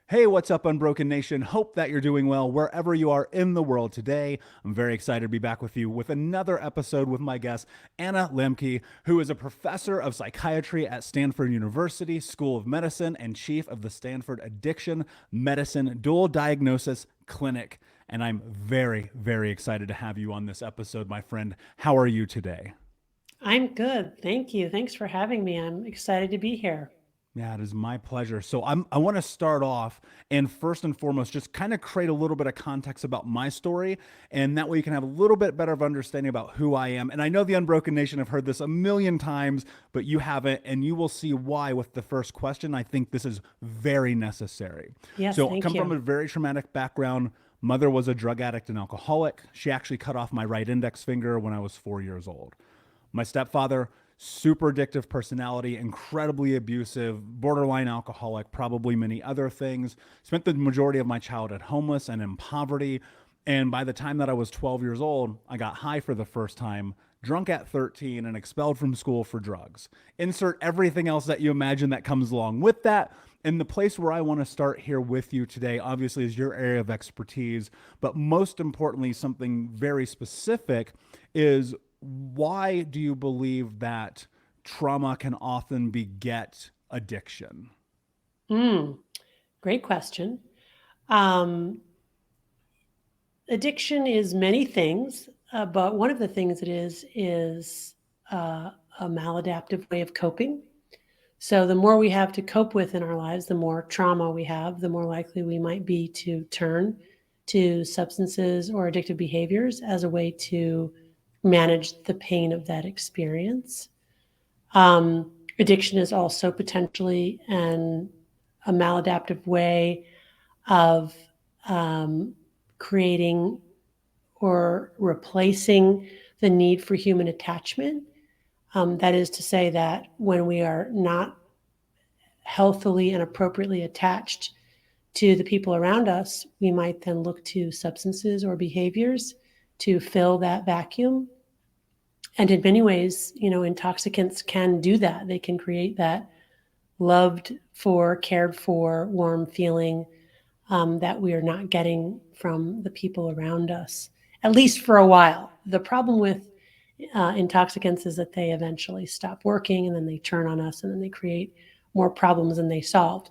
Hey, what's up, Unbroken Nation? Hope that you're doing well wherever you are in the world today. I'm very excited to be back with you with another episode with my guest, Anna Lembke, who is a professor of psychiatry at Stanford University School of Medicine and chief of the Stanford Addiction Medicine Dual Diagnosis Clinic. And I'm very, very excited to have you on this episode, my friend. How are you today? I'm good. Thank you. Thanks for having me. I'm excited to be here. Yeah, it is my pleasure. So I want to start off and first and foremost just kind of create a little bit of context about my story, and that way you can have a little bit better of understanding about who I am. And I know the Unbroken Nation have heard this a million times, but you haven't, and you will see why with the first question. I think this is very necessary. Yes, So I thank come from you. a very traumatic background. Mother was a drug addict and alcoholic. She actually cut off my right index finger when I was 4 years old. My stepfather, super addictive personality, incredibly abusive, borderline alcoholic, probably many other things. Spent the majority of my childhood homeless and in poverty. And by the time that I was 12 years old, I got high for the first time, drunk at 13, and expelled from school for drugs. Insert everything else that you imagine that comes along with that. And the place where I want to start here with you today, obviously, is your area of expertise. But most importantly, something very specific is, why do you believe that trauma can often beget addiction? Mm, Great question. Um, Addiction is many things, but one of the things it is a maladaptive way of coping. So the more we have to cope with in our lives, the more trauma we have, the more likely we might be to turn to substances or addictive behaviors as a way to manage the pain of that experience. Addiction is also potentially a maladaptive way of um, creating or replacing the need for human attachment. That is to say, that when we are not healthily and appropriately attached to the people around us, we might then look to substances or behaviors to fill that vacuum. And in many ways, intoxicants can do that. They can create that loved for, cared for, warm feeling that we are not getting from the people around us, at least for a while. The problem with intoxicants is that they eventually stop working and then they turn on us and then they create more problems than they solved.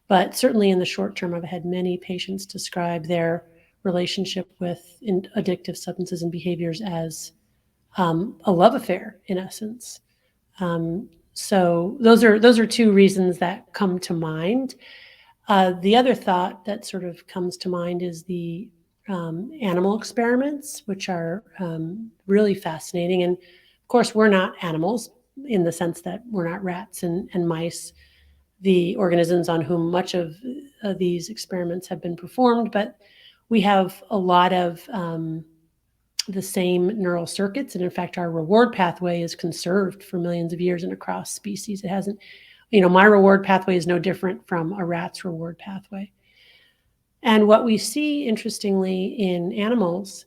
But certainly in the short term, I've had many patients describe their relationship with addictive substances and behaviors as a love affair, in essence. So those are two reasons that come to mind. The other thought that sort of comes to mind is the animal experiments, which are really fascinating. And of course, we're not animals in the sense that we're not rats and mice, the organisms on whom much of these experiments have been performed, but we have a lot of the same neural circuits. And in fact, our reward pathway is conserved for millions of years and across species. It hasn't, my reward pathway is no different from a rat's reward pathway. And what we see, interestingly, in animals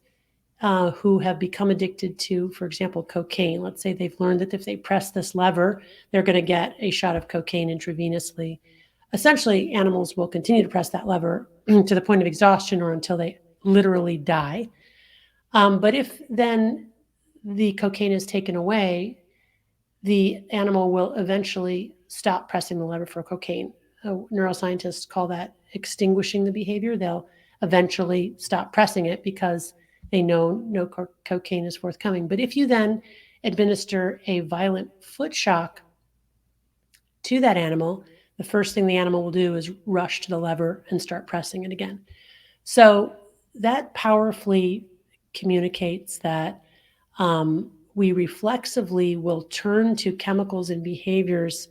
who have become addicted to, for example, cocaine, let's say they've learned that if they press this lever, they're going to get a shot of cocaine intravenously. Essentially, animals will continue to press that lever to the point of exhaustion or until they literally die. But if then the cocaine is taken away, the animal will eventually stop pressing the lever for cocaine. Neuroscientists call that extinguishing the behavior. They'll eventually stop pressing it because they know no cocaine is forthcoming. But if you then administer a violent foot shock to that animal, the first thing the animal will do is rush to the lever and start pressing it again. So that powerfully communicates that we reflexively will turn to chemicals and behaviors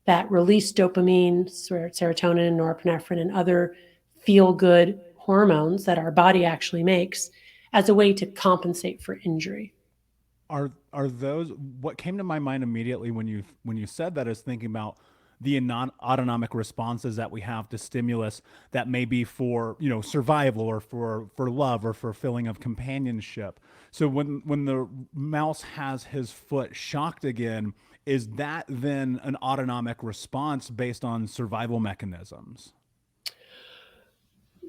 that release dopamine, serotonin, norepinephrine, and other feel good hormones that our body actually makes as a way to compensate for injury. Are those what came to my mind immediately when you said that, is thinking about the autonomic responses that we have to stimulus that may be for, survival, or for love, or for feeling of companionship. So when the mouse has his foot shocked again, is that then an autonomic response based on survival mechanisms?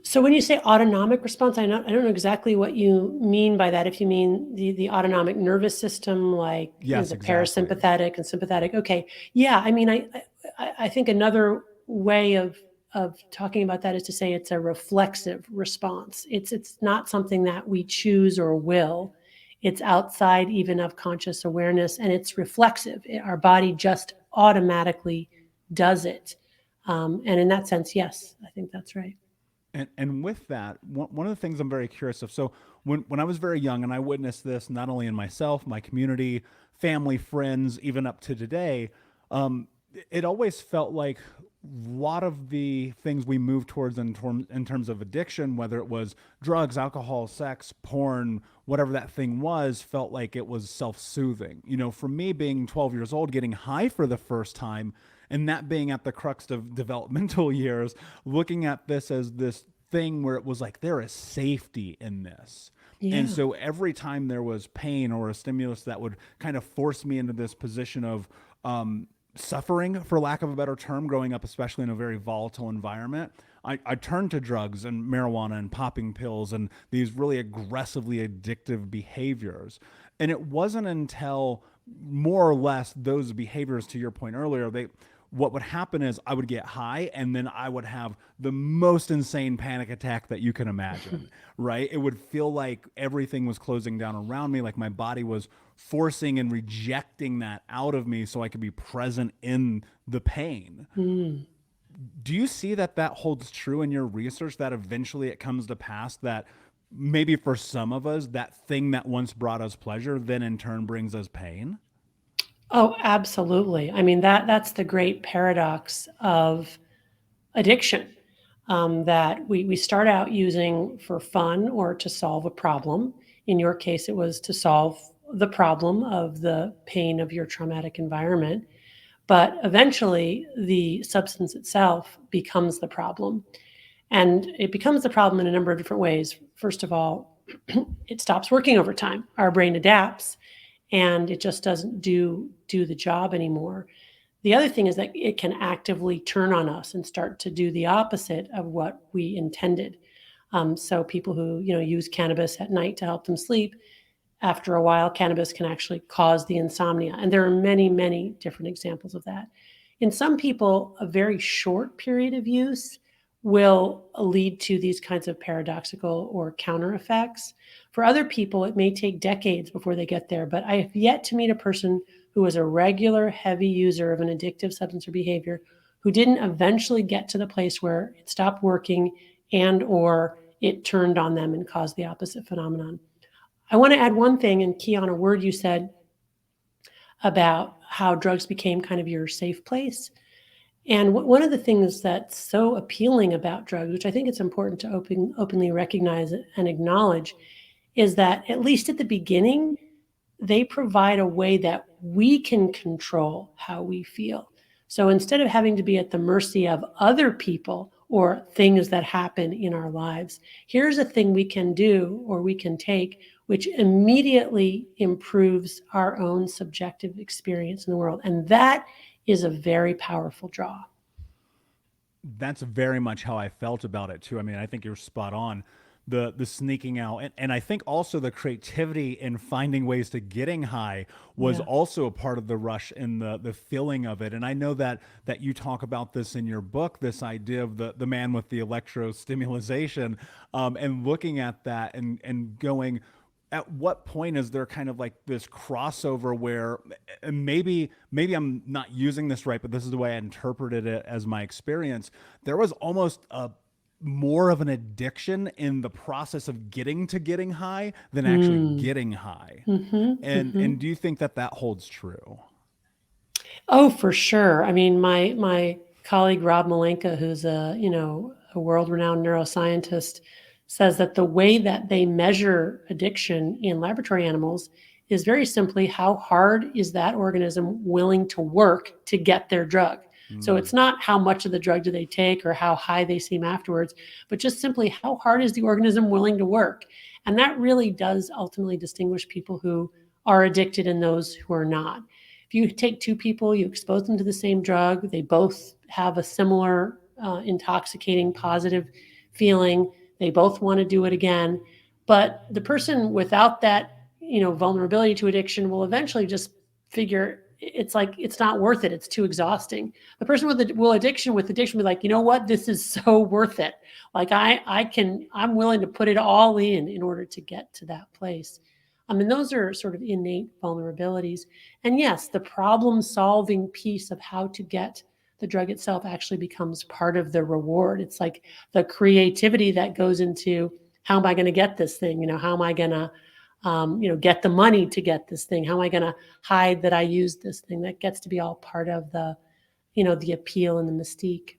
So when you say autonomic response, I don't know exactly what you mean by that. If you mean the autonomic nervous system, like Yes, the exactly. parasympathetic and sympathetic. Okay, yeah. I mean, I think another way of talking about that is to say it's a reflexive response. It's not something that we choose or will. It's outside even of conscious awareness, and it's reflexive. Our body just automatically does it. And in that sense, yes, I think that's right. And with that, one of the things I'm very curious of. So when I was very young, and I witnessed this not only in myself, my community, family, friends, even up to today, um, it always felt like a lot of the things we moved towards in terms of addiction, whether it was drugs, alcohol, sex, porn, whatever that thing was, felt like it was self-soothing. You know, for me being 12 years old, getting high for the first time, and that being at the crux of developmental years, looking at this as this thing where it was like there is safety in this. And Yeah. so every time there was pain or a stimulus that would kind of force me into this position of suffering, for lack of a better term, growing up, especially in a very volatile environment, I turned to drugs and marijuana and popping pills and these really aggressively addictive behaviors. And it wasn't until more or less those behaviors, to your point earlier, what would happen is I would get high and then I would have the most insane panic attack that you can imagine, right? It would feel like everything was closing down around me, like my body was forcing and rejecting that out of me so I could be present in the pain. Mm. Do you see that that holds true in your research, that eventually it comes to pass that maybe for some of us, that thing that once brought us pleasure then in turn brings us pain? Oh, absolutely. I mean, that's the great paradox of addiction, that we start out using for fun or to solve a problem. In your case, it was to solve the problem of the pain of your traumatic environment. But eventually, the substance itself becomes the problem. And it becomes the problem in a number of different ways. First of all, it stops working over time. Our brain adapts and it just doesn't do the job anymore. The other thing is that it can actively turn on us and start to do the opposite of what we intended. So people who use cannabis at night to help them sleep, after a while, cannabis can actually cause the insomnia, and there are many, many different examples of that. In some people, a very short period of use will lead to these kinds of paradoxical or counter effects. For other people, it may take decades before they get there, but I have yet to meet a person who was a regular heavy user of an addictive substance or behavior who didn't eventually get to the place where it stopped working and or it turned on them and caused the opposite phenomenon. I want to add one thing and key on a word you said about how drugs became kind of your safe place. And one of the things that's so appealing about drugs, which I think it's important to openly recognize and acknowledge, is that at least at the beginning, they provide a way that we can control how we feel. So instead of having to be at the mercy of other people or things that happen in our lives, here's a thing we can do or we can take which immediately improves our own subjective experience in the world. And that is a very powerful draw. That's very much how I felt about it too. I mean, I think you're spot on. The sneaking out, and I think also the creativity in finding ways to getting high was Yeah. also a part of the rush and the feeling of it. And I know that you talk about this in your book, this idea of the man with the electrostimulation, and looking at that and going, at what point is there kind of like this crossover where and maybe I'm not using this right, but this is the way I interpreted it as my experience. There was almost a more of an addiction in the process of getting high than actually Mm. getting high. Hmm. And do you think that that holds true? Oh, for sure. I mean, my colleague Rob Malenka, who's a world-renowned neuroscientist, says that the way that they measure addiction in laboratory animals is very simply how hard is that organism willing to work to get their drug. So Mm. it's not how much of the drug do they take or how high they seem afterwards, but just simply how hard is the organism willing to work. And that really does ultimately distinguish people who are addicted and those who are not. If you take two people, you expose them to the same drug, they both have a similar intoxicating positive feeling. They both want to do it again. But the person without that, vulnerability to addiction will eventually just figure it's like it's not worth it. It's too exhausting. The person with addiction will be like, you know what, this is so worth it. Like I'm willing to put it all in order to get to that place. I mean, those are sort of innate vulnerabilities. And yes, the problem solving piece of how to get the drug itself actually becomes part of the reward. It's like the creativity that goes into how am I going to get this thing? How am I going to get the money to get this thing? How am I going to hide that I used this thing? That gets to be all part of the appeal and the mystique.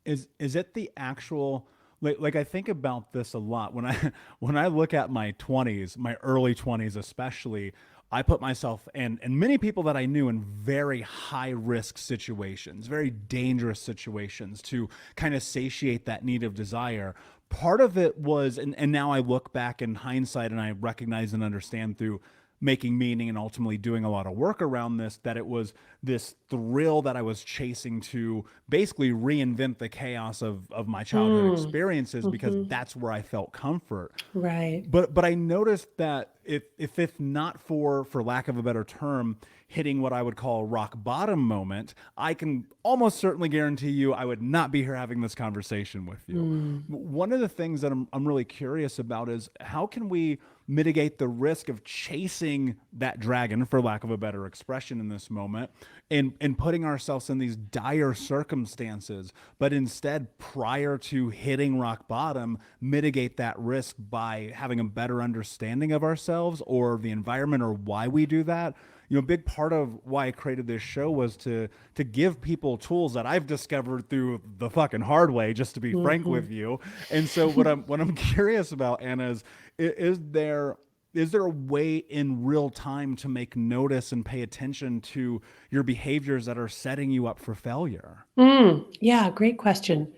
Is it the actual, like I think about this a lot when I when I look at my 20s, my early 20s especially, I put myself and many people that I knew in very high risk situations, very dangerous situations to kind of satiate that need of desire. Part of it was, and now I look back in hindsight and I recognize and understand through making meaning and ultimately doing a lot of work around this, that it was this thrill that I was chasing to basically reinvent the chaos of my childhood experiences, because that's where I felt comfort. Right. But I noticed that if not for lack of a better term, hitting what I would call a rock bottom moment, I can almost certainly guarantee you I would not be here having this conversation with you. One of the things that I'm really curious about is how can we mitigate the risk of chasing that dragon, for lack of a better expression, in this moment, and putting ourselves in these dire circumstances, but instead, prior to hitting rock bottom, mitigate that risk by having a better understanding of ourselves or the environment or why we do that. A big part of why I created this show was to give people tools that I've discovered through the fucking hard way, just to be frank with you. And so what I'm curious about, Anna, is there a way in real time to make notice and pay attention to your behaviors that are setting you up for failure? Yeah, great question.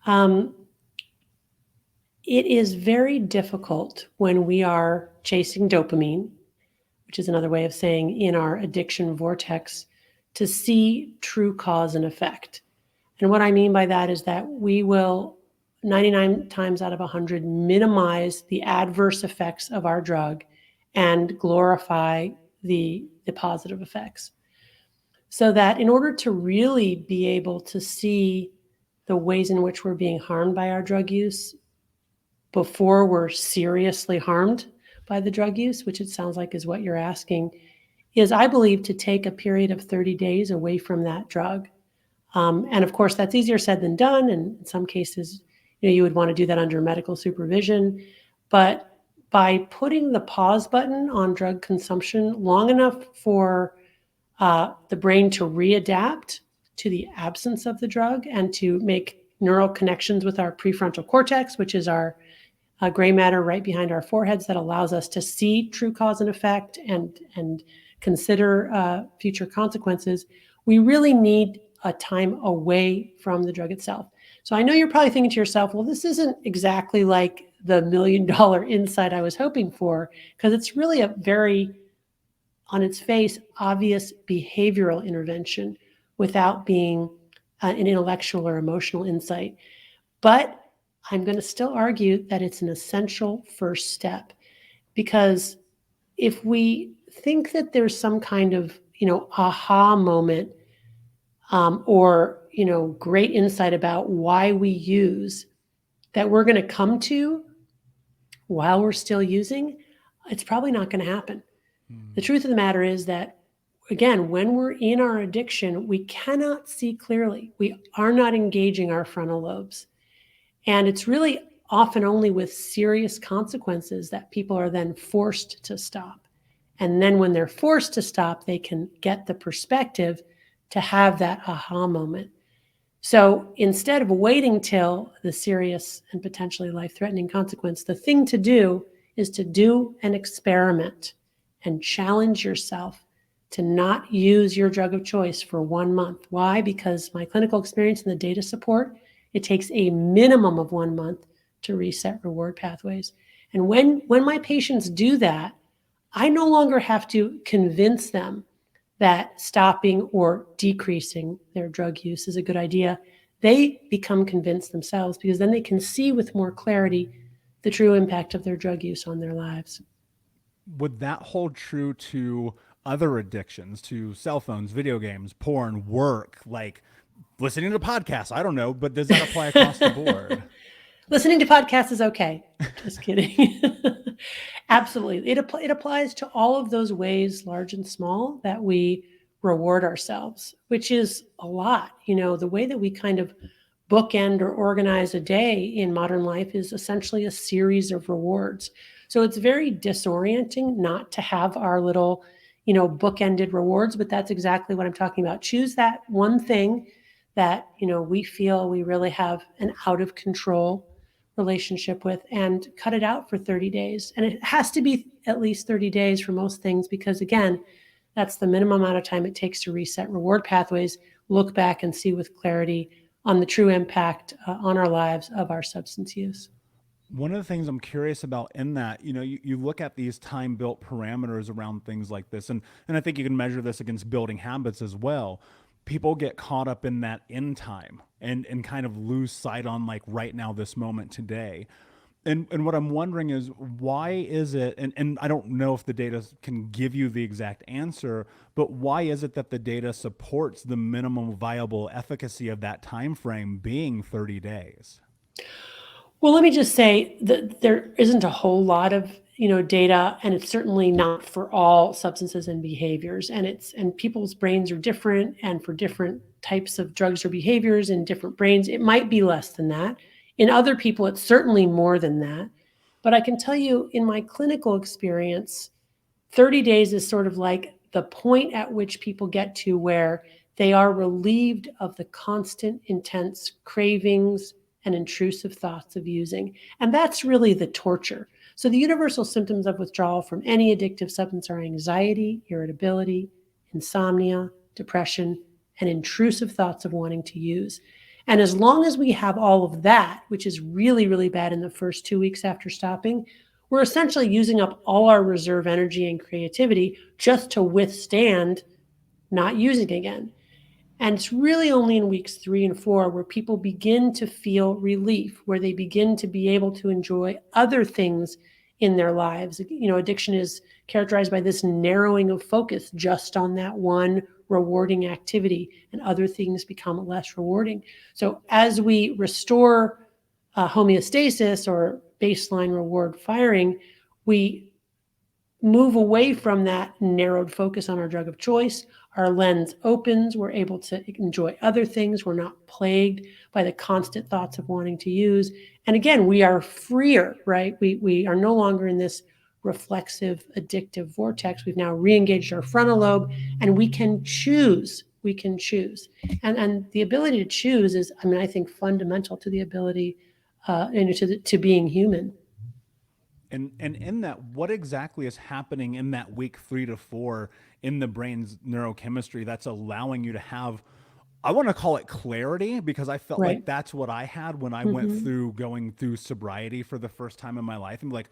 It is very difficult when we are chasing dopamine, which is another way of saying in our addiction vortex, to see true cause and effect. And what I mean by that is that we will 99 times out of 100 minimize the adverse effects of our drug and glorify the positive effects. So that in order to really be able to see the ways in which we're being harmed by our drug use before we're seriously harmed by the drug use, which it sounds like is what you're asking, is, I believe, to take a period of 30 days away from that drug. And of course, that's easier said than done. And in some cases, you would want to do that under medical supervision. But by putting the pause button on drug consumption long enough for the brain to readapt to the absence of the drug and to make neural connections with our prefrontal cortex, which is our gray matter right behind our foreheads, that allows us to see true cause and effect and consider future consequences, we really need a time away from the drug itself. So I know you're probably thinking to yourself, well, this isn't exactly like the $1 million insight I was hoping for, because it's really a very, on its face, obvious behavioral intervention without being an intellectual or emotional insight. But I'm going to still argue that it's an essential first step, because if we think that there's some kind of, aha moment or, great insight about why we use that we're going to come to while we're still using, it's probably not going to happen. The truth of the matter is that, again, when we're in our addiction, we cannot see clearly. We are not engaging our frontal lobes. And it's really often only with serious consequences that people are then forced to stop. And then when they're forced to stop, they can get the perspective to have that aha moment. So instead of waiting till the serious and potentially life-threatening consequence, the thing to do is to do an experiment and challenge yourself to not use your drug of choice for 1 month. Why? Because my clinical experience and the data support, it takes a minimum of 1 month to reset reward pathways. And when my patients do that, I no longer have to convince them that stopping or decreasing their drug use is a good idea. they become convinced themselves, because then they can see with more clarity the true impact of their drug use on their lives. Would that hold true to other addictions, to cell phones, video games, porn, work, like listening to podcasts? I don't know, but does that apply across the board? Listening to podcasts is okay. Just kidding. Absolutely. It applies to all of those ways, large and small, that we reward ourselves, which is a lot. The way that we kind of bookend or organize a day in modern life is essentially a series of rewards. So it's very disorienting not to have our little, bookended rewards, but that's exactly what I'm talking about. Choose that one thing that, we feel we really have an out of control relationship with, and cut it out for 30 days. And it has to be at least 30 days for most things, because again, that's the minimum amount of time it takes to reset reward pathways, look back and see with clarity on the true impact on our lives of our substance use. One of the things I'm curious about in that, you look at these time built parameters around things like this, and I think you can measure this against building habits as well. People get caught up in that in time and kind of lose sight on like right now, this moment today. And what I'm wondering is, why is it, and I don't know if the data can give you the exact answer, but why is it that the data supports the minimum viable efficacy of that time frame being 30 days? Well, let me just say that there isn't a whole lot of data, and it's certainly not for all substances and behaviors. And people's brains are different, and for different types of drugs or behaviors in different brains, it might be less than that. In other people, it's certainly more than that. But I can tell you, in my clinical experience, 30 days is sort of like the point at which people get to where they are relieved of the constant, intense cravings and intrusive thoughts of using. And that's really the torture. So the universal symptoms of withdrawal from any addictive substance are anxiety, irritability, insomnia, depression, and intrusive thoughts of wanting to use. And as long as we have all of that, which is really, really bad in the first 2 weeks after stopping, we're essentially using up all our reserve energy and creativity just to withstand not using again. And it's really only in weeks 3 and 4 where people begin to feel relief, where they begin to be able to enjoy other things in their lives. Addiction is characterized by this narrowing of focus just on that one rewarding activity, and other things become less rewarding. So as we restore homeostasis, or baseline reward firing, we move away from that narrowed focus on our drug of choice. Our lens opens. We're able to enjoy other things. We're not plagued by the constant thoughts of wanting to use. And again, we are freer, right? We are no longer in this reflexive, addictive vortex. We've now re-engaged our frontal lobe, and we can choose. We can choose. And the ability to choose is, I think, fundamental to the ability, to being human. And in that, what exactly is happening in that week 3 to 4 in the brain's neurochemistry that's allowing you to have, I want to call it clarity, because I felt Right. like that's what I had when I went through going through sobriety for the first time in my life, and like,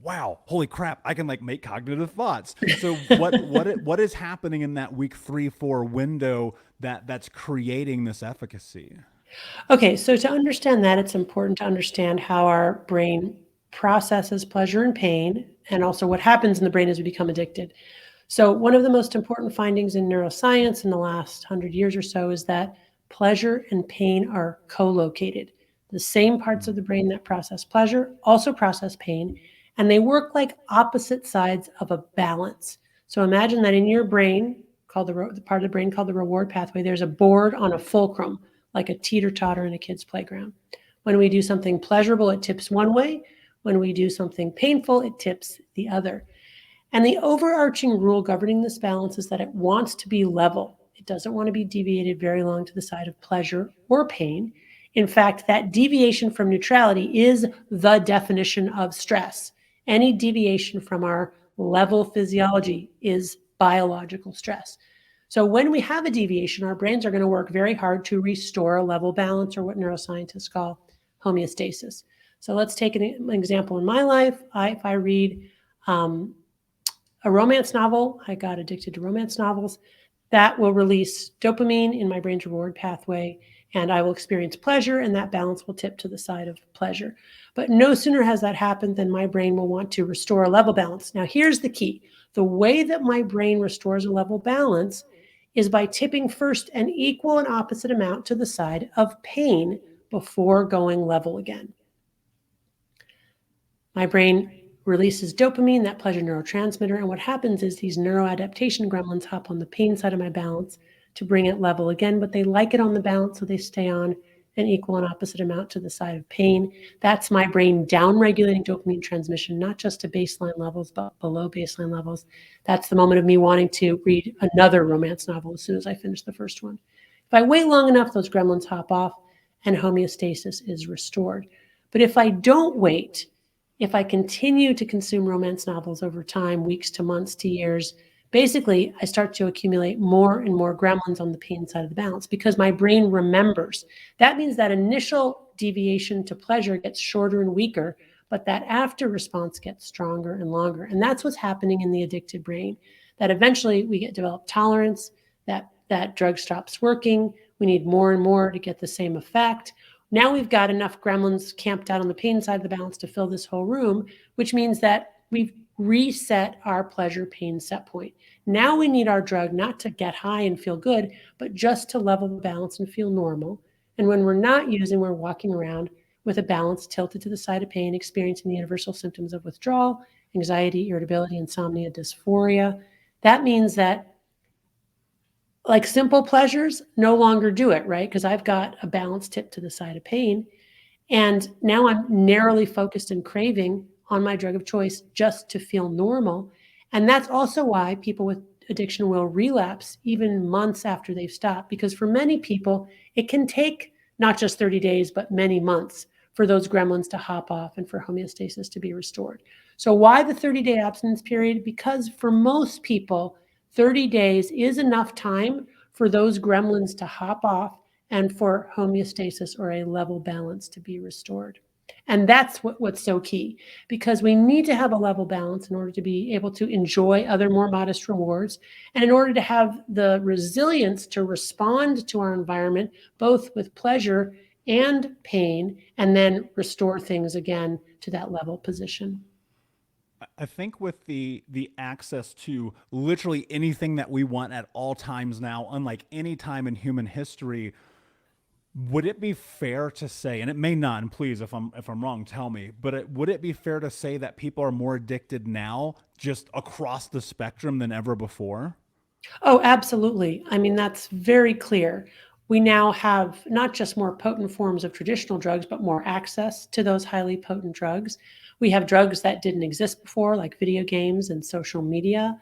wow, holy crap, I can like make cognitive thoughts. So what is happening in that week 3-4 window that's creating this efficacy? Okay, so to understand that, it's important to understand how our brain processes pleasure and pain, and also what happens in the brain as we become addicted. So one of the most important findings in neuroscience in the last 100 years or so is that pleasure and pain are co-located. The same parts of the brain that process pleasure also process pain, and they work like opposite sides of a balance. So imagine that in your brain, called the part of the brain called the reward pathway, there's a board on a fulcrum, like a teeter-totter in a kid's playground. When we do something pleasurable, it tips one way. When we do something painful, it tips the other. And the overarching rule governing this balance is that it wants to be level. It doesn't want to be deviated very long to the side of pleasure or pain. In fact, that deviation from neutrality is the definition of stress. Any deviation from our level physiology is biological stress. So when we have a deviation, our brains are going to work very hard to restore a level balance, or what neuroscientists call homeostasis. So let's take an example in my life. If I read a romance novel, I got addicted to romance novels, that will release dopamine in my brain's reward pathway, and I will experience pleasure, and that balance will tip to the side of pleasure. But no sooner has that happened than my brain will want to restore a level balance. Now, here's the key. The way that my brain restores a level balance is by tipping first an equal and opposite amount to the side of pain before going level again. My brain releases dopamine, that pleasure neurotransmitter, and what happens is these neuroadaptation gremlins hop on the pain side of my balance to bring it level again, but they like it on the balance, so they stay on an equal and opposite amount to the side of pain. That's my brain down-regulating dopamine transmission, not just to baseline levels, but below baseline levels. That's the moment of me wanting to read another romance novel as soon as I finish the first one. If I wait long enough, those gremlins hop off and homeostasis is restored. But if I don't wait, if I continue to consume romance novels over time, weeks to months to years, basically I start to accumulate more and more gremlins on the pain side of the balance because my brain remembers. That means that initial deviation to pleasure gets shorter and weaker, but that after response gets stronger and longer. And that's what's happening in the addicted brain, that eventually we develop tolerance, that drug stops working, we need more and more to get the same effect. Now we've got enough gremlins camped out on the pain side of the balance to fill this whole room, which means that we've reset our pleasure pain set point. Now we need our drug not to get high and feel good, but just to level the balance and feel normal. And when we're not using, we're walking around with a balance tilted to the side of pain, experiencing the universal symptoms of withdrawal, anxiety, irritability, insomnia, dysphoria. That means that like simple pleasures no longer do it, right? Because I've got a balance tip to the side of pain. And now I'm narrowly focused and craving on my drug of choice just to feel normal. And that's also why people with addiction will relapse even months after they've stopped. Because for many people, it can take not just 30 days, but many months for those gremlins to hop off and for homeostasis to be restored. So why the 30-day abstinence period? Because for most people, 30 days is enough time for those gremlins to hop off and for homeostasis or a level balance to be restored. And that's what's so key, because we need to have a level balance in order to be able to enjoy other more modest rewards, and in order to have the resilience to respond to our environment, both with pleasure and pain, and then restore things again to that level position. I think with the access to literally anything that we want at all times now, unlike any time in human history, would it be fair to say, and it may not, and please, if I'm wrong, tell me, but would it be fair to say that people are more addicted now, just across the spectrum, than ever before? Oh, absolutely. I mean, that's very clear. We now have not just more potent forms of traditional drugs, but more access to those highly potent drugs. We have drugs that didn't exist before, like video games and social media.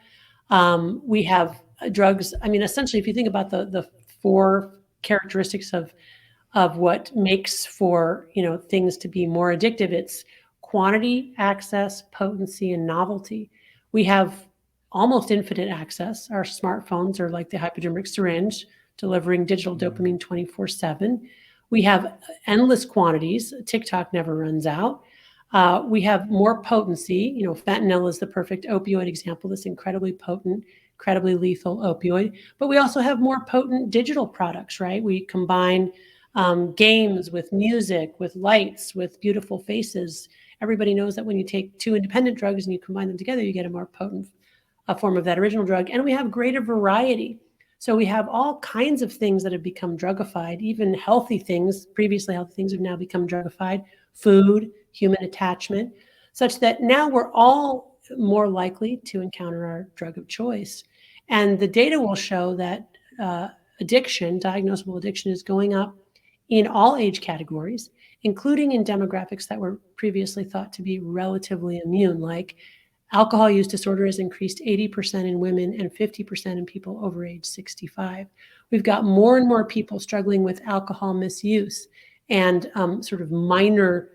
We have drugs. I mean, essentially, if you think about the four characteristics of what makes for things to be more addictive, it's quantity, access, potency, and novelty. We have almost infinite access. Our smartphones are like the hypodermic syringe, delivering digital dopamine 24/7. We have endless quantities. TikTok never runs out. We have more potency. Fentanyl is the perfect opioid example, this incredibly potent, incredibly lethal opioid. But we also have more potent digital products, right? We combine games with music, with lights, with beautiful faces. Everybody knows that when you take two independent drugs and you combine them together, you get a more potent form of that original drug. And we have greater variety. So we have all kinds of things that have become drugified, even healthy things, previously healthy things have now become drugified, food, human attachment, such that now we're all more likely to encounter our drug of choice. And the data will show that addiction, diagnosable addiction, is going up in all age categories, including in demographics that were previously thought to be relatively immune, like alcohol use disorder has increased 80% in women and 50% in people over age 65. We've got more and more people struggling with alcohol misuse and sort of minor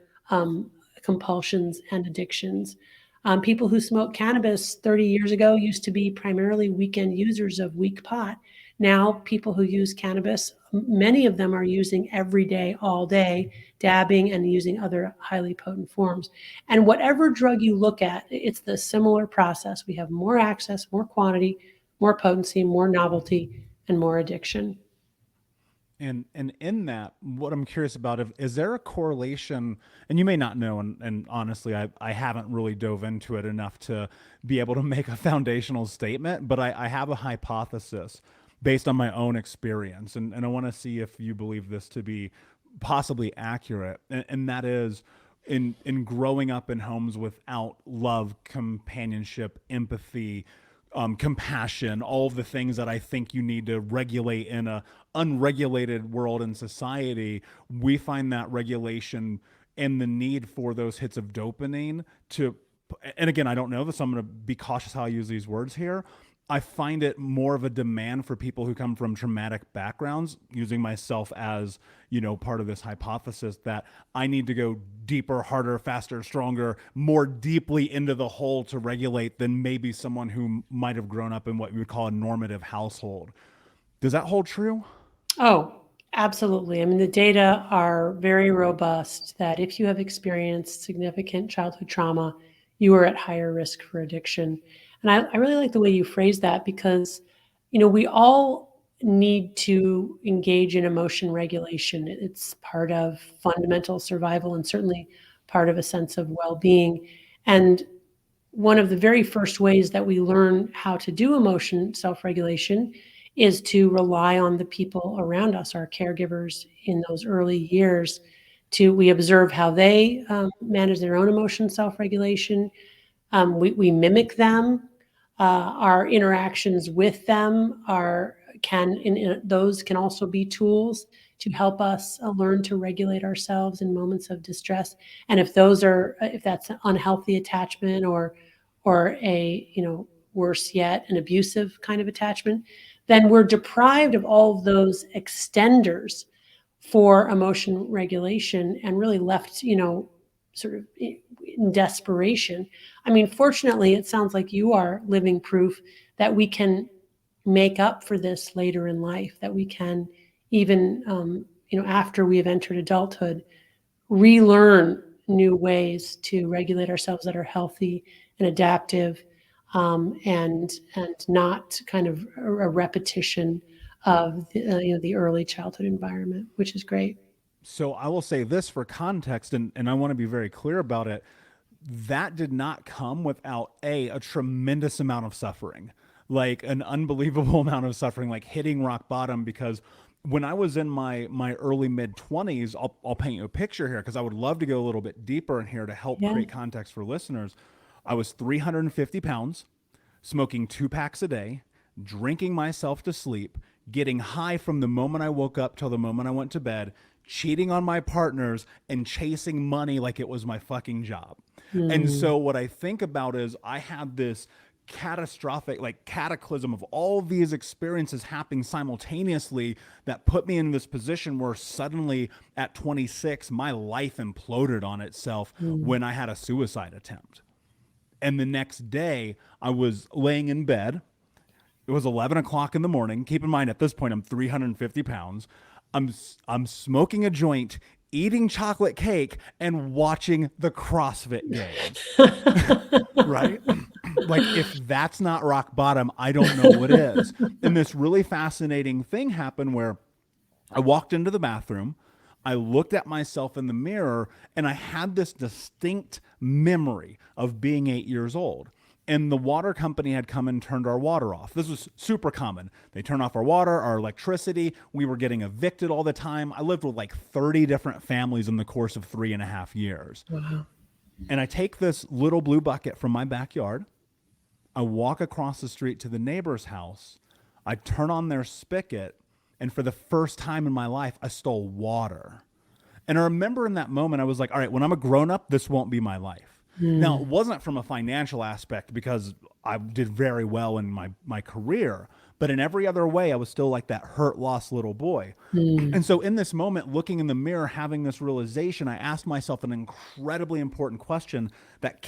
compulsions and addictions. People who smoke cannabis 30 years ago used to be primarily weekend users of weak pot. Now, people who use cannabis, many of them are using every day, all day, dabbing and using other highly potent forms. And whatever drug you look at, it's the similar process. We have more access, more quantity, more potency, more novelty, and more addiction. And in that, what I'm curious about, is there a correlation, and you may not know, and honestly, I haven't really dove into it enough to be able to make a foundational statement, but I have a hypothesis based on my own experience, and I want to see if you believe this to be possibly accurate, and that is in growing up in homes without love, companionship, empathy, compassion, all of the things that I think you need to regulate in a unregulated world and society, we find that regulation and the need for those hits of dopamine to, and again, I don't know this, so I'm going to be cautious how I use these words here. I find it more of a demand for people who come from traumatic backgrounds, using myself as, part of this hypothesis that I need to go deeper, harder, faster, stronger, more deeply into the hole to regulate than maybe someone who might have grown up in what we would call a normative household. Does that hold true? Oh, absolutely. I mean, the data are very robust that if you have experienced significant childhood trauma, you are at higher risk for addiction. And I really like the way you phrase that because, we all need to engage in emotion regulation. It's part of fundamental survival and certainly part of a sense of well being. And one of the very first ways that we learn how to do emotion self-regulation is to rely on the people around us, our caregivers in those early years. We observe how they manage their own emotion self-regulation. We mimic them. Our interactions with them those can also be tools to help us learn to regulate ourselves in moments of distress. And if that's an unhealthy attachment or a worse yet, an abusive kind of attachment, then we're deprived of all of those extenders for emotion regulation and really left, sort of in desperation. I mean, fortunately, it sounds like you are living proof that we can make up for this later in life, that we can even, after we have entered adulthood, relearn new ways to regulate ourselves that are healthy and adaptive, and not kind of a repetition of the early childhood environment, which is great. So I will say this for context, and I want to be very clear about it. That did not come without a tremendous amount of suffering, like an unbelievable amount of suffering, like hitting rock bottom. Because when I was in my early mid 20s, I'll paint you a picture here because I would love to go a little bit deeper in here to help Yeah. create context for listeners. I was 350 pounds, smoking 2 packs a day, drinking myself to sleep, getting high from the moment I woke up till the moment I went to bed, cheating on my partners, and chasing money like it was my fucking job. And Mm. so what I think about is I had this catastrophic, like cataclysm of all these experiences happening simultaneously that put me in this position where suddenly at 26 my life imploded on itself Mm. when I had a suicide attempt. And the next day I was laying in bed. It was 11 o'clock in the morning. Keep in mind, at this point, I'm 350 pounds. I'm smoking a joint, eating chocolate cake, and watching the CrossFit Games. Right? Like, if that's not rock bottom, I don't know what is. And this really fascinating thing happened where I walked into the bathroom. I looked at myself in the mirror and I had this distinct memory of being 8 years old. And the water company had come and turned our water off. This was super common. They turn off our water, our electricity. We were getting evicted all the time. I lived with like 30 different families in the course of 3.5 years. Wow. And I take this little blue bucket from my backyard. I walk across the street to the neighbor's house. I turn on their spigot. And for the first time in my life, I stole water. And I remember in that moment, I was like, all right, when I'm a grown up, this won't be my life. Now, it wasn't from a financial aspect because I did very well in my career, but in every other way, I was still like that hurt, lost little boy. Mm. And so in this moment, looking in the mirror, having this realization, I asked myself an incredibly important question that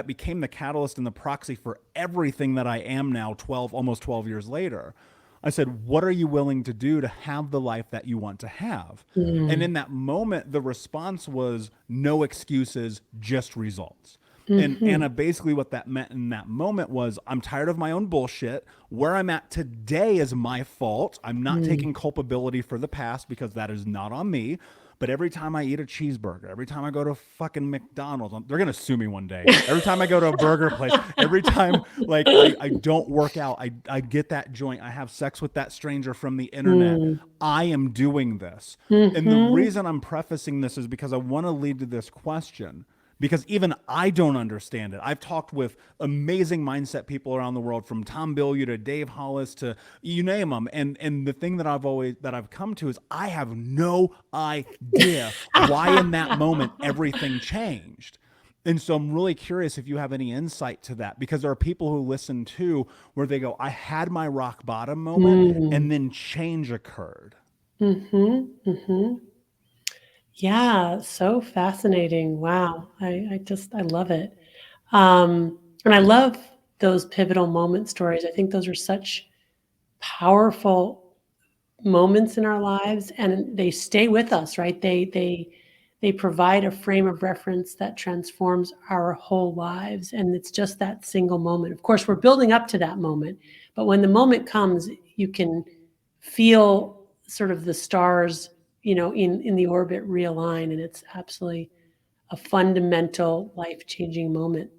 became the catalyst and the proxy for everything that I am now, almost 12 years later. I said, what are you willing to do to have the life that you want to have? And Mm. in that moment, the response was no excuses, just results. And Mm-hmm. Anna, basically what that meant in that moment was, I'm tired of my own bullshit. Where I'm at today is my fault. I'm not taking culpability for the past because that is not on me. But every time I eat a cheeseburger, every time I go to fucking McDonald's, they're going to sue me one day. Every time I go to a burger place, every time like I don't work out, I get that joint, I have sex with that stranger from the internet. I am doing this. And the Mm-hmm. reason I'm prefacing this is because I want to lead to this question, because even I don't understand it. I've talked with amazing mindset people around the world, from Tom Bilyeu to Dave Hollis to you name them. And the thing that I've come to is I have no idea why in that moment everything changed. And so I'm really curious if you have any insight to that, because there are people who listen to where they go, I had my rock bottom moment and then change occurred. Mm-hmm. Mm-hmm. Yeah, so fascinating. Wow. I love it. And I love those pivotal moment stories. I think those are such powerful moments in our lives, and they stay with us, right? They provide a frame of reference that transforms our whole lives, and it's just that single moment. Of course, we're building up to that moment, but when the moment comes, you can feel sort of the stars, in the orbit realign, and it's absolutely a fundamental life-changing moment.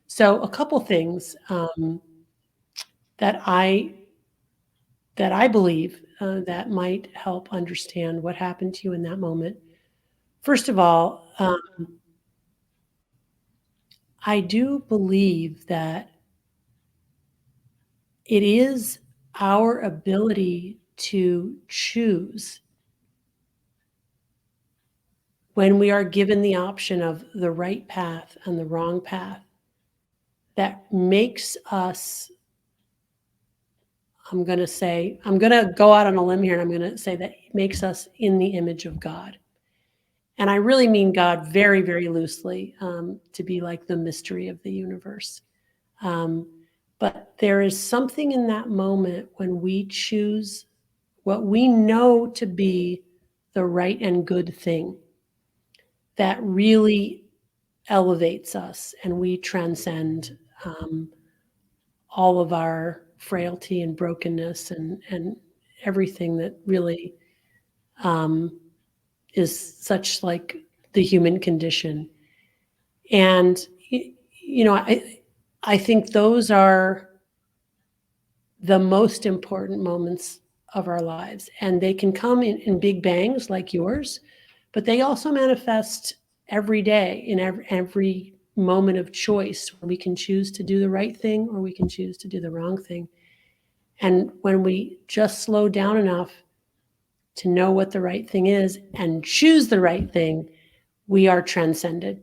So a couple things that I that I believe that might help understand what happened to you in that moment. First of all, I do believe that it is our ability to choose when we are given the option of the right path and the wrong path that makes us. I'm going to go out on a limb here, and I'm going to say that it makes us in the image of God. And I really mean God very, very loosely, to be like the mystery of the universe. Um, but there is something in that moment when we choose what we know to be the right and good thing that really elevates us, and we transcend all of our frailty and brokenness, and everything that really um, is such like the human condition. And I think those are the most important moments of our lives, and they can come in big bangs like yours, but they also manifest every day in every moment of choice, where we can choose to do the right thing or we can choose to do the wrong thing. And when we just slow down enough to know what the right thing is and choose the right thing, we are transcended.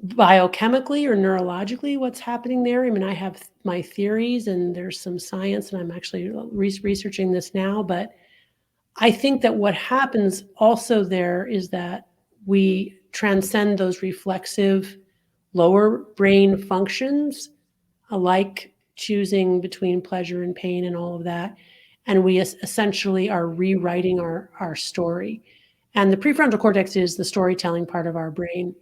Biochemically or neurologically, what's happening there? I mean, I have my theories, and there's some science, and I'm actually researching this now. But I think that what happens also there is that we transcend those reflexive lower brain functions, like choosing between pleasure and pain and all of that. And we essentially are rewriting our story. And the prefrontal cortex is the storytelling part of our brain.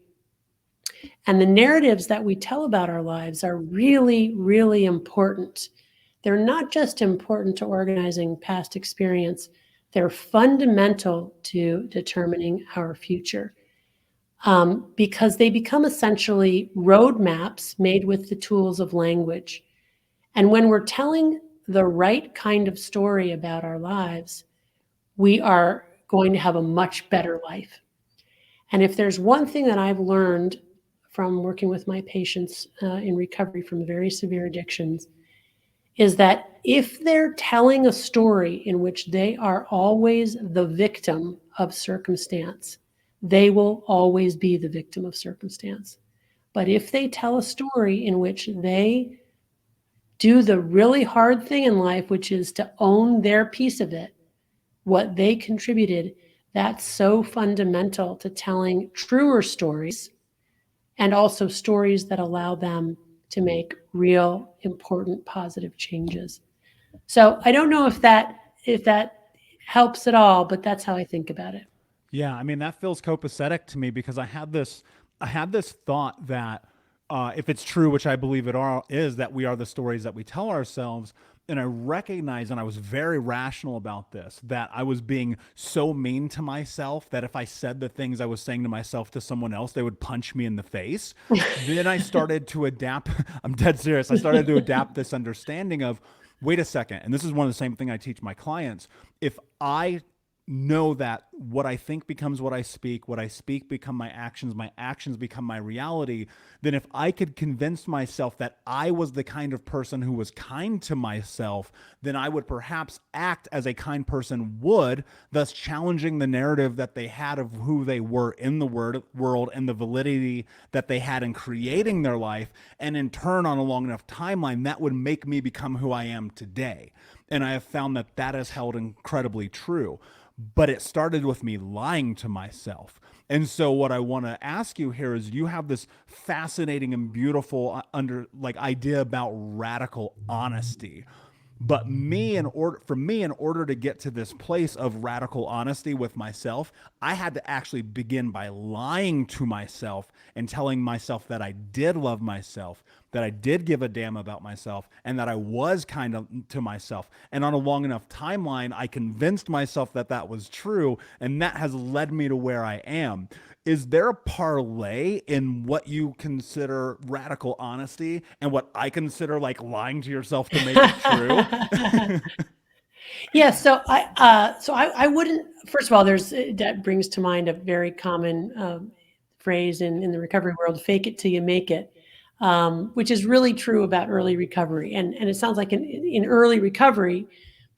And the narratives that we tell about our lives are really, really important. They're not just important to organizing past experience, they're fundamental to determining our future, because they become essentially roadmaps made with the tools of language. And when we're telling the right kind of story about our lives, we are going to have a much better life. And if there's one thing that I've learned from working with my patients in recovery from very severe addictions, is that if they're telling a story in which they are always the victim of circumstance, they will always be the victim of circumstance. But if they tell a story in which they do the really hard thing in life, which is to own their piece of it, what they contributed, that's so fundamental to telling truer stories, and also stories that allow them to make real, important, positive changes. So I don't know if that helps at all, but that's how I think about it. Yeah, I mean, that feels copacetic to me, because I had this I had this thought that if it's true, which I believe is, that we are the stories that we tell ourselves. And I recognized, and I was very rational about this, that I was being so mean to myself that if I said the things I was saying to myself to someone else, they would punch me in the face. Then I started to adapt. I'm dead serious. I started to adapt this understanding of, wait a second. And this is one of the same thing I teach my clients. If I know that what I think becomes what I speak become my actions become my reality, then if I could convince myself that I was the kind of person who was kind to myself, then I would perhaps act as a kind person would, thus challenging the narrative that they had of who they were in the world and the validity that they had in creating their life. And in turn, on a long enough timeline, that would make me become who I am today. And I have found that that has held incredibly true. But it started with me lying to myself. And so what I want to ask you here is, you have this fascinating and beautiful idea about radical honesty. But in order to get to this place of radical honesty with myself, I had to actually begin by lying to myself and telling myself that I did love myself, that I did give a damn about myself, and that I was kind of to myself. And on a long enough timeline, I convinced myself that that was true, and that has led me to where I am. Is there a parlay in what you consider radical honesty and what I consider like lying to yourself to make it true? Yeah, I wouldn't. First of all, that brings to mind a very common phrase in the recovery world: "Fake it till you make it," which is really true about early recovery. And it sounds like in early recovery,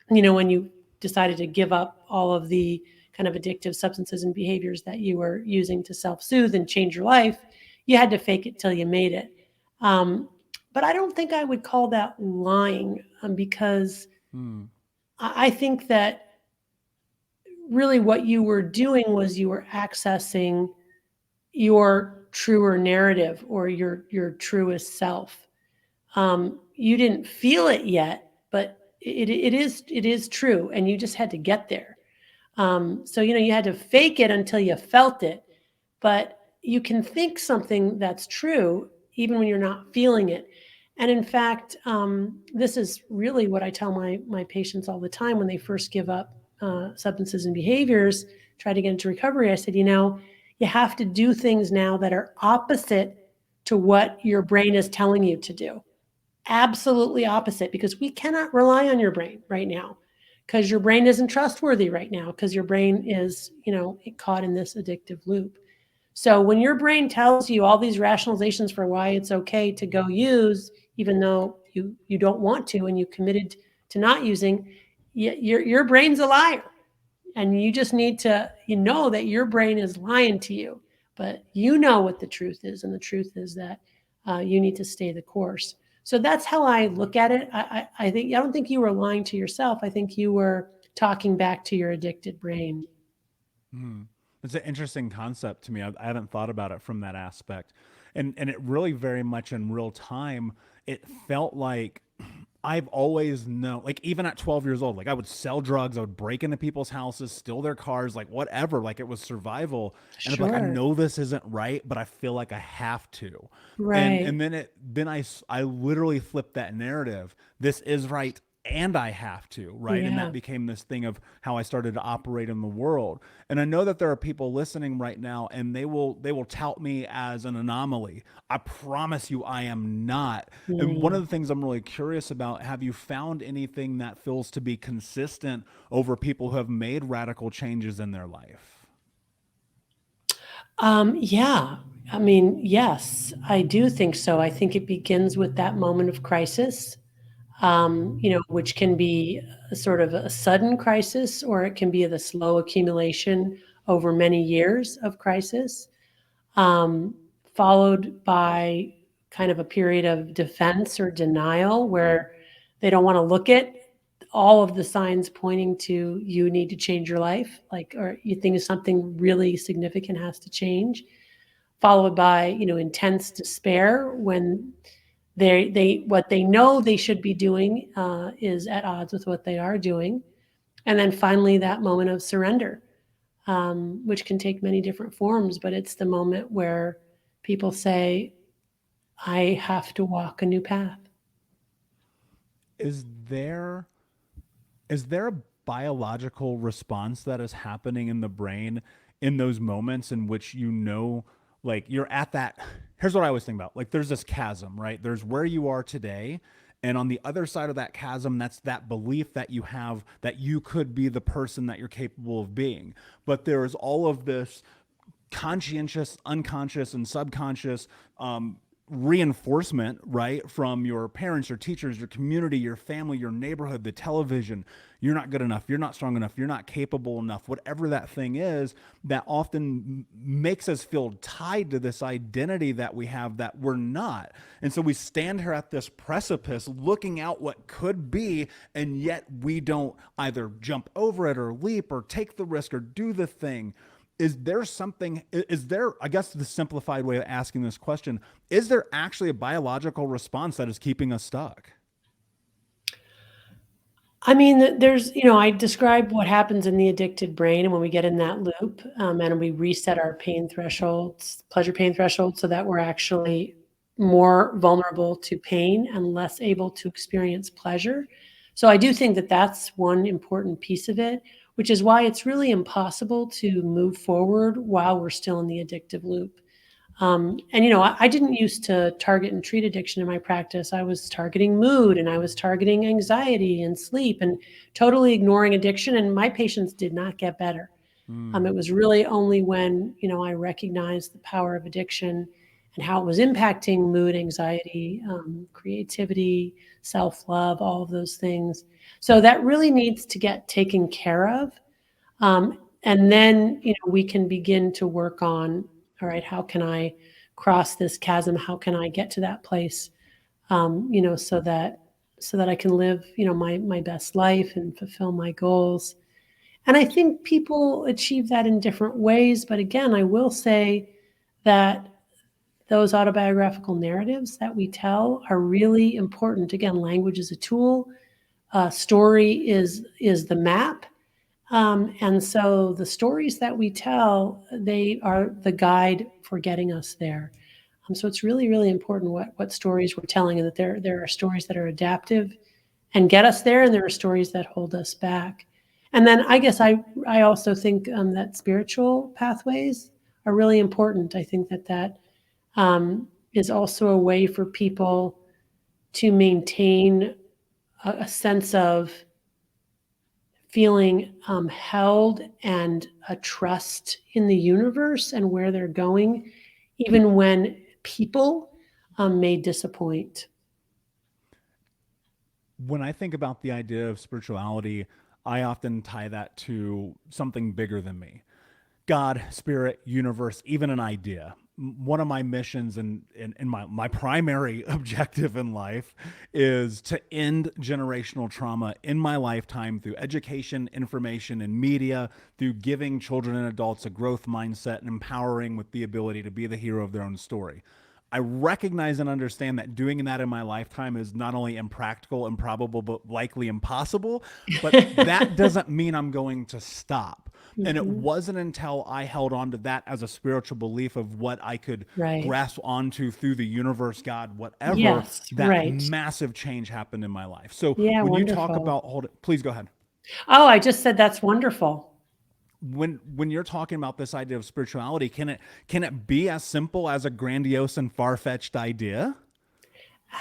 when you decided to give up all of the kind of addictive substances and behaviors that you were using to self-soothe and change your life, you had to fake it till you made it. Um, but I don't think I would call that lying, because Hmm. I think that really what you were doing was you were accessing your truer narrative, or your truest self. You didn't feel it yet, but it is true, and you just had to get there. So you had to fake it until you felt it, but you can think something that's true even when you're not feeling it. And in fact, this is really what I tell my patients all the time when they first give up substances and behaviors, try to get into recovery. I said, you have to do things now that are opposite to what your brain is telling you to do. Absolutely opposite, because we cannot rely on your brain right now, because your brain isn't trustworthy right now, because your brain is, caught in this addictive loop. So when your brain tells you all these rationalizations for why it's okay to go use, even though you don't want to, and you committed to not using, your brain's a liar. And you just need to, that your brain is lying to you, but you know what the truth is. And the truth is that you need to stay the course. So that's how I look at it. I don't think you were lying to yourself. I think you were talking back to your addicted brain. Hmm. It's an interesting concept to me. I haven't thought about it from that aspect. And it really very much in real time, it felt like I've always known, like even at 12 years old, like I would sell drugs, I would break into people's houses, steal their cars, like whatever, like it was survival. And I'd be like, I Sure. know this isn't right, but I feel like I have to. Right. And then I literally flipped that narrative. This is right and I have to, right? And that Yeah. became this thing of how I started to operate in the world. And I know that there are people listening right now, and they will tout me as an anomaly. I promise you I am not. And one Yeah. of the things I'm really curious about, have you found anything that feels to be consistent over people who have made radical changes in their life? Yeah. I mean, yes, I do think so. I think it begins with that moment of crisis, which can be a sort of a sudden crisis, or it can be the slow accumulation over many years of crisis, um, followed by kind of a period of defense or denial, where they don't want to look at all of the signs pointing to you need to change your life, like, or you think something really significant has to change, followed by intense despair when they what they know they should be doing is at odds with what they are doing, and then finally that moment of surrender, which can take many different forms, but it's the moment where people say, I have to walk a new path. Is there is there a biological response that is happening in the brain in those moments in which like you're at that? Here's what I always think about. Like there's this chasm, right? There's where you are today, and on the other side of that chasm, that's that belief that you have that you could be the person that you're capable of being. But there is all of this conscientious, unconscious, and subconscious reinforcement, right? From your parents, your teachers, your community, your family, your neighborhood, the television. You're not good enough. You're not strong enough. You're not capable enough. Whatever that thing is, that often makes us feel tied to this identity that we have that we're not. And so we stand here at this precipice looking out what could be, and yet we don't either jump over it or leap or take the risk or do the thing. Is there something, is there, I guess the simplified way of asking this question, is there actually a biological response that is keeping us stuck? I mean, I describe what happens in the addicted brain, and when we get in that loop, and we reset our pain thresholds, pleasure pain thresholds, so that we're actually more vulnerable to pain and less able to experience pleasure. So I do think that that's one important piece of it, which is why it's really impossible to move forward while we're still in the addictive loop. I didn't used to target and treat addiction in my practice. I was targeting mood and I was targeting anxiety and sleep and totally ignoring addiction. And my patients did not get better. Mm. It was really only when, I recognized the power of addiction and how it was impacting mood, anxiety, creativity, self love, all of those things. So that really needs to get taken care of. And then, we can begin to work on, all right, how can I cross this chasm? How can I get to that place, so that I can live, my best life and fulfill my goals. And I think people achieve that in different ways. But again, I will say that those autobiographical narratives that we tell are really important. Again, language is a tool. Story is the map. And so the stories that we tell, they are the guide for getting us there. So it's really, really important what stories we're telling, and that there are stories that are adaptive and get us there, and there are stories that hold us back. And then I guess I also think that spiritual pathways are really important. I think that is also a way for people to maintain a sense of feeling held and a trust in the universe and where they're going, even when people may disappoint. When I think about the idea of spirituality, I often tie that to something bigger than me. God, spirit, universe, even an idea. One of my missions and my primary objective in life is to end generational trauma in my lifetime through education, information, and media, through giving children and adults a growth mindset and empowering with the ability to be the hero of their own story. I recognize and understand that doing that in my lifetime is not only impractical, improbable, but likely impossible. But that doesn't mean I'm going to stop. And it Mhm. wasn't until I held on to that as a spiritual belief of what I could Right. grasp onto through the universe, God, whatever, Yes, that right. massive change happened in my life. So Yeah, when you talk wonderful. about, hold it, please go ahead. Oh, I just said that's wonderful. When you're talking about this idea of spirituality, can it be as simple as a grandiose and far-fetched idea?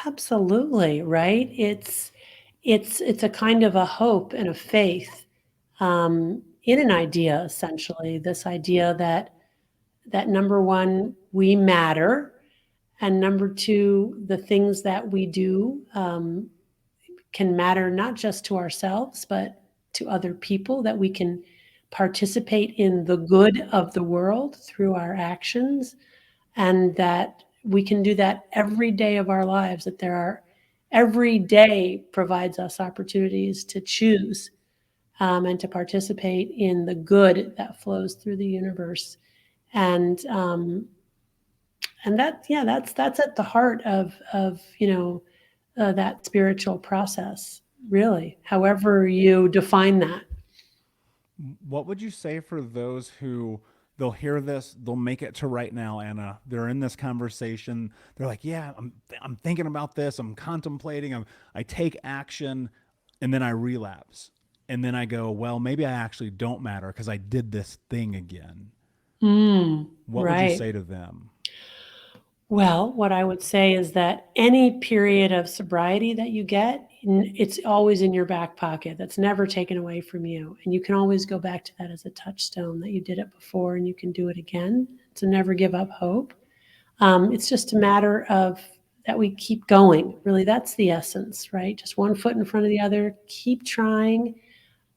Absolutely, right? It's a kind of a hope and a faith in an idea, essentially. This idea that number one, we matter, and number two, the things that we do can matter not just to ourselves, but to other people, that we can participate in the good of the world through our actions, and that we can do that every day of our lives, that every day provides us opportunities to choose and to participate in the good that flows through the universe. And um, and that, yeah, that's at the heart of that spiritual process, really, however you define that. What would you say for those who they'll hear this, they'll make it to right now, Anna. They're in this conversation. They're like, yeah, I'm thinking about this. I'm contemplating. I take action, and then I relapse. And then I go, well, maybe I actually don't matter because I did this thing again. What would you Right. say to them? Well, what I would say is that any period of sobriety that you get, it's always in your back pocket. That's never taken away from you. And you can always go back to that as a touchstone that you did it before and you can do it again. To never give up hope. It's just a matter of that we keep going. Really, that's the essence, right? Just one foot in front of the other. Keep trying.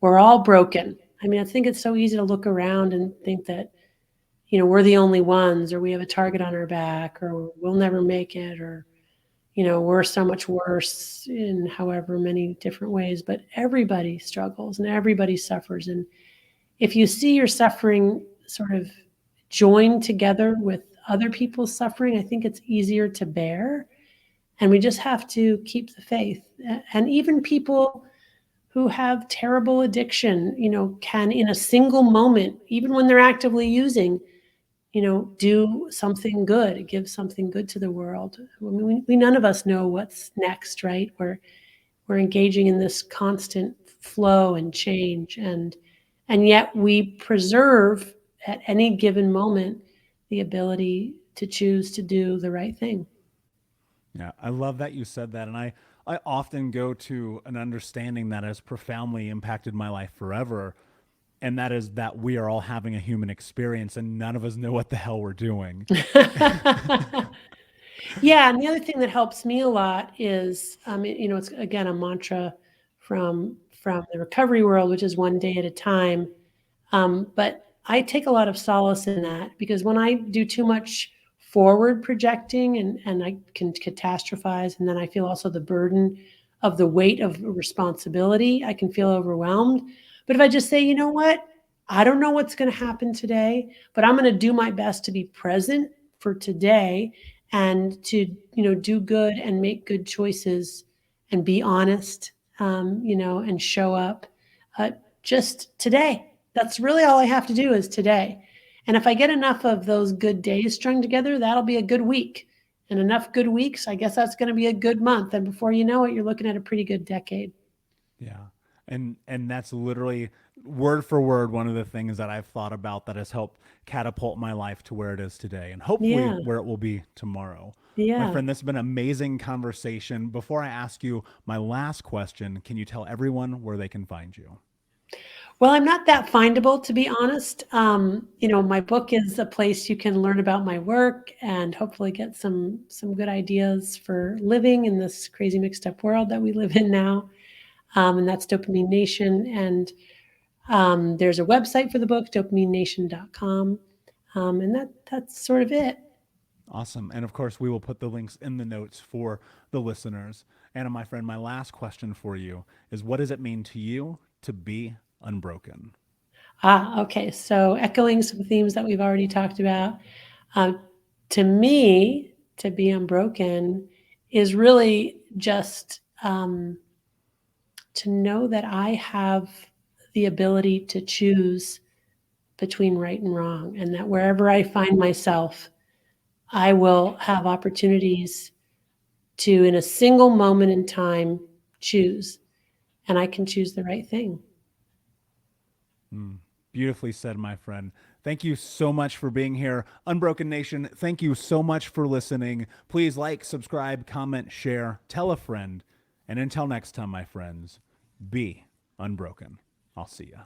We're all broken. I mean, I think it's so easy to look around and think that we're the only ones, or we have a target on our back, or we'll never make it, or, we're so much worse in however many different ways. But everybody struggles and everybody suffers. And if you see your suffering sort of joined together with other people's suffering, I think it's easier to bear. And we just have to keep the faith. And even people who have terrible addiction, can in a single moment, even when they're actively using, do something good, give something good to the world. I mean, we none of us know what's next, right? We're engaging in this constant flow and change, and yet we preserve at any given moment the ability to choose to do the right thing. Yeah, I love that you said that. And I often go to an understanding that has profoundly impacted my life forever. And that is that we are all having a human experience and none of us know what the hell we're doing. Yeah, and the other thing that helps me a lot is, it's again a mantra from the recovery world, which is one day at a time. But I take a lot of solace in that because when I do too much forward projecting and I can catastrophize, and then I feel also the burden of the weight of responsibility, I can feel overwhelmed. But if I just say, you know what, I don't know what's going to happen today, but I'm going to do my best to be present for today and to do good and make good choices and be honest, and show up just today. That's really all I have to do is today. And if I get enough of those good days strung together, that'll be a good week. And enough good weeks, I guess that's going to be a good month. And before you know it, you're looking at a pretty good decade. Yeah. And that's literally word for word one of the things that I've thought about that has helped catapult my life to where it is today and hopefully Yeah. where it will be tomorrow. My Yeah. friend, this has been an amazing conversation. Before I ask you my last question, can you tell everyone where they can find you? Well, I'm not that findable, to be honest. My book is a place you can learn about my work and hopefully get some good ideas for living in this crazy mixed up world that we live in now. And that's Dopamine Nation. And there's a website for the book, dopaminenation.com. And that's sort of it. Awesome. And of course, we will put the links in the notes for the listeners. Anna, my friend, my last question for you is what does it mean to you to be unbroken? Okay. So echoing some themes that we've already talked about. Um, to me, to be unbroken is really just to know that I have the ability to choose between right and wrong, and that wherever I find myself, I will have opportunities to, in a single moment in time, choose, and I can choose the right thing. Beautifully said, my friend. Thank you so much for being here. Unbroken Nation, thank you so much for listening. Please like, subscribe, comment, share, tell a friend. And until next time, my friends, be unbroken. I'll see ya.